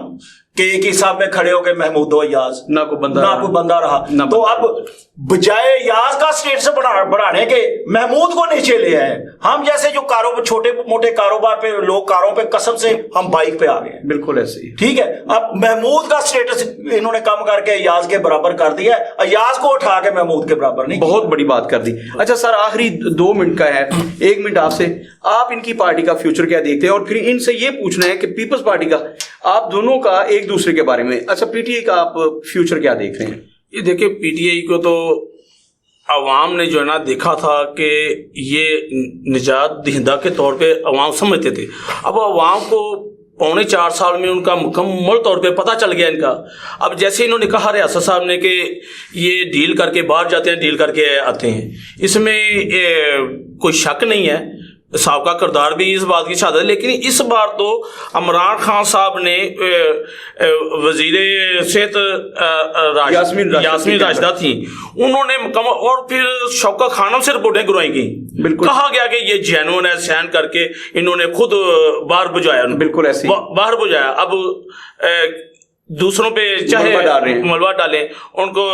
कि एक ही साहब में खड़े हो गए महमूद अय्याज, ना कोई बंदा रहा। तो अब बजाय याज का स्टेटस बढ़ाने के महमूद को नीचे ले आए। हम जैसे जो छोटे मोटे कारोबार पे लोग, कारों पे कसम से हम बाइक पे आ गए। बिल्कुल ऐसे ही, ठीक है। अब महमूद का स्टेटस इन्होंने कम करके अय्याज के बराबर कर दिया, अय्याज को उठा के महमूद के बराबर नहीं। बहुत बड़ी बात कर दी। अच्छा सर, आखिरी 2 मिनट का है, 1 मिनट आपसे, आप इनकी पार्टी का फ्यूचर क्या देखते हैं और फिर इनसे ये पूछना है कि पीपल्स पार्टी का, आप दोनों का एक दूसरे के बारे में, अच्छा पीटीआई का आप फ्यूचर क्या देख रहे हैं? ये देखिए, पीटीआई को तो अवाम ने जो है ना देखा था कि ये निजात दहिंदा के तौर पे अवाम समझते थे। अब अवाम को 3.25 साल में उनका मुकम्मल तौर पे पता चल गया इनका। अब जैसे इन्होंने कहा रियासत साहब ने कि ये डील करके बाहर जाते हैं, डील करके आते हैं, इसमें कोई शक नहीं है, साहब का किरदार भी इस बात की शहादत है। लेकिन इस बार तो इमरान खान साहब ने वजीर सेहत यास्मीन राशिदा थी, उन्होंने मुकम्मल, और फिर शौकत खानम से रिपोर्टें करवाई गई, कहा गया कि ये जेन्युइन है, सहन करके इन्होंने खुद बाहर बुझाया। बिल्कुल ऐसे बाहर बुझाया। अब दूसरों पे चाहे मलबा डालें, उनको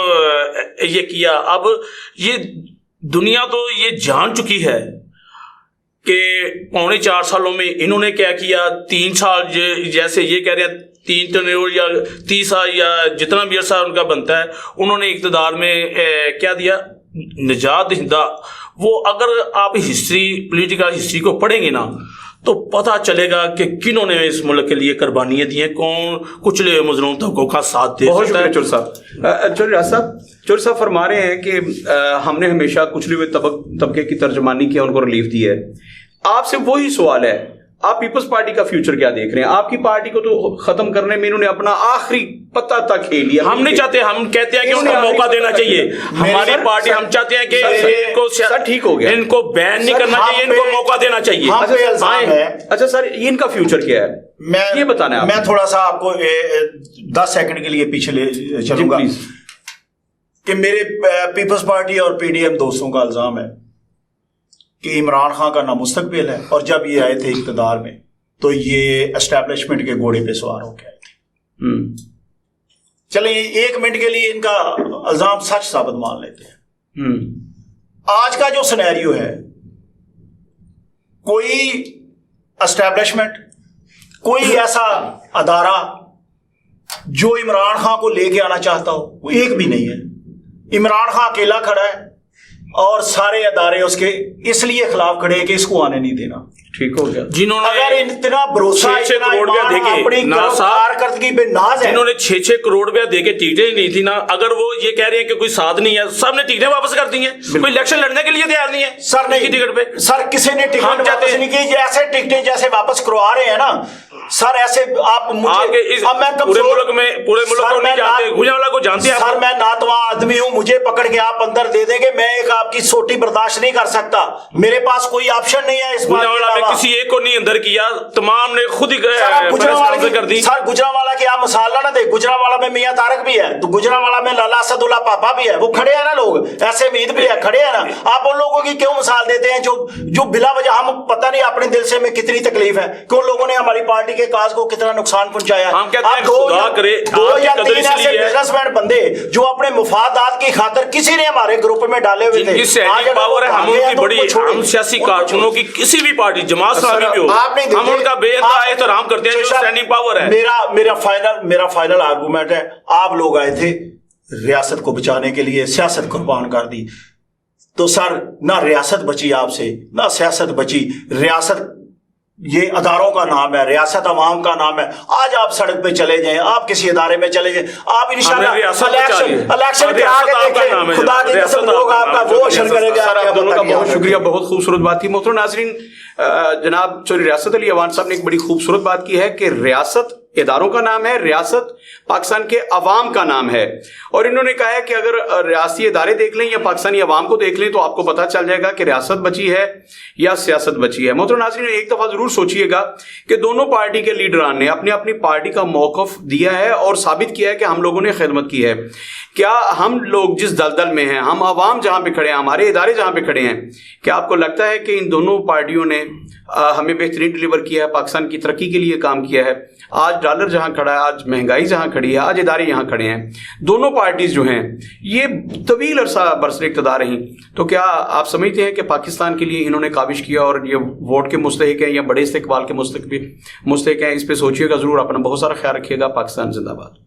ये किया। अब ये दुनिया तो ये जान चुकी है कि 3.25 सालों में इन्होंने क्या किया। 3 साल जैसे ये कह रहे हैं 3 टर्नओवर या 30 साल या जितना भी अरसा उनका बनता है, उन्होंने इक़्तिदार में क्या दिया, निजात दहिंदा। वो अगर आप हिस्ट्री, पॉलिटिकल हिस्ट्री को पढ़ेंगे ना तो पता चलेगा कि किन्होंने इस मुल्क के लिए कुर्बानियां दी हैं, कौन कुचले मजलूम तबकों का साथ दे सकता है। चौधरी साहब फरमा रहे हैं कि हमने हमेशा कुचले हुए तबके की तर्जमानी किया, उनको रिलीफ दी है। आपसे वही सवाल है, आप पीपल्स पार्टी का फ्यूचर क्या देख रहे हैं? आपकी पार्टी को तो खत्म करने में इन्होंने अपना आखिरी पत्ता तक खेल लिया। हम नहीं चाहते, हम कहते हैं कि उनको मौका देना चाहिए। हमारी पार्टी, हम चाहते हैं कि इनको ठीक हो गया, इनको बैन नहीं करना चाहिए, इनको मौका देना चाहिए। अच्छा सर, इनका फ्यूचर क्या है ये बताना है। मैं थोड़ा सा आपको 10 सेकंड के लिए पीछे ले चलूंगा कि मेरे पीपल्स पार्टी और पीडीएम दोस्तों का इल्जाम है कि इमरान खान का नामुस्तकबिल है, और जब ये आए थे इक़्तिदार में तो ये एस्टैब्लिशमेंट के घोड़े पे सवार होकर आए थे। चलिए 1 मिनट के लिए इनका इल्जाम सच साबित मान लेते हैं। आज का जो सिनेरियो है, कोई एस्टैब्लिशमेंट, कोई ऐसा अदारा जो इमरान खान को लेके आना चाहता हो, वो एक भी नहीं है। इमरान खान अकेला खड़ा है और सारे अदारे उसके इसलिए खिलाफ खड़े हैं कि इसको आने नहीं देना। ठीक हो गया। जिन्होंने अगर इतना भरोसा, 6 करोड़ रुपया देके कारकर्दगी पे नाज है, जिन्होंने 6 करोड़ रुपया देके टिकटें नहीं थी ना, अगर वो ये कह रहे हैं कि कोई साथ नहीं है, सबने टिकटें वापस कर दी हैं। कोई इलेक्शन लड़ने के लिए तैयार नहीं है सर, नहीं टिकट पे। सर किसी ने टिकट वापस नहीं की। ऐसे टिकटें जैसे वापस करवा रहे हैं ना सर, ऐसे आप मुझे, अब मैं पूरे मुल्क को नहीं जानते, गुजरांवाला को जानते हैं सर। मैं नातवा आदमी हूं, मुझे पकड़ के आप अंदर दे देंगे, मैं एक आपकी सोटी बर्दाश्त नहीं कर सकता। मेरे पास कोई ऑप्शन नहीं है। इस गुजरांवाला में किसी एक को नहीं अंदर किया, तमाम ने खुद ही कर दी। सर गुजरांवाला की आप मिसाल ना दे। गुजरांवाला में मियां तारक भी है, तो गुजरांवाला में लाला असदुल्ला पापा भी है, वो खड़े हैं ना लोग, ऐसे उम्मीद भी है, खड़े हैं ना। आप उन लोगों की क्यों मिसाल देते हैं जो बिला वजह, हम पता नहीं अपने दिल से में कितनी तकलीफ है कि उन लोगों ने हमारी पार्टी के काज को कितना नुकसान पहुंचाया। हम कहते हैं खुदा करे, 2 या 3 ऐसे बिजनेसमैन बंदे जो अपने मुफादात की खातिर किसी ने हमारे ग्रुप में डाले हुए थे। पावर है, हम उनकी बड़ी, हम सियासी कारकुनों की किसी भी पार्टी, जमात इस्लामी भी हो, हम उनका बेइंतहा एहतराम करते हैं, जो स्टैंडिंग पावर है। मेरा फाइनल आर्गूमेंट है, आप लोग आए थे ریاست کو بچانے کے لیے سیاست قربان کر دی. تو سر نہ ریاست بچی آپ سے نہ سیاست بچی. ریاست یہ اداروں کا نام ہے, ریاست عوام کا نام ہے. آج آپ سڑک پہ چلے جائیں, آپ کسی ادارے میں چلے جائیں, آپ انشاءاللہ الیکشن پہ آ کے دیکھیں, خدا کی قسم لوگ آپ کا وہ اشر کرے گا. آپ دونوں کا بہت شکریہ, بہت خوبصورت بات کی. محترم ناظرین, جناب چودھری ریاست علی اوان صاحب نے ایک بڑی خوبصورت بات کی ہے کہ ریاست اداروں کا نام ہے, ریاست پاکستان کے عوام کا نام ہے. اور انہوں نے کہا ہے کہ اگر ریاستی ادارے دیکھ لیں یا پاکستانی عوام کو دیکھ لیں تو آپ کو پتہ چل جائے گا کہ ریاست بچی ہے یا سیاست بچی ہے. محترم ناظرین, ایک دفعہ ضرور سوچئے گا کہ دونوں پارٹی کے لیڈران نے اپنی اپنی پارٹی کا موقف دیا ہے اور ثابت کیا ہے کہ ہم لوگوں نے خدمت کی ہے. کیا ہم لوگ جس دلدل میں ہیں, ہم عوام جہاں پہ کھڑے ہیں, ہمارے ادارے جہاں پہ کھڑے ہیں, کیا آپ کو لگتا ہے کہ ان دونوں پارٹیوں نے ہمیں بہترین ڈلیور کیا ہے, پاکستان کی ترقی کے لیے کام کیا ہے؟ آج ڈالر جہاں کھڑا ہے, آج مہنگائی جہاں کھڑی ہے, آج ادارے یہاں کھڑے ہیں, دونوں پارٹیز جو ہیں یہ طویل عرصہ برسر اقتدار رہیں, تو کیا آپ سمجھتے ہیں کہ پاکستان کے لیے انہوں نے کاوش کیا اور یہ ووٹ کے مستحق ہیں یا بڑے استقبال کے مستحق ہیں؟ اس پہ سوچیے گا ضرور. اپنا بہت سارا خیال رکھیے گا. پاکستان زندہ باد.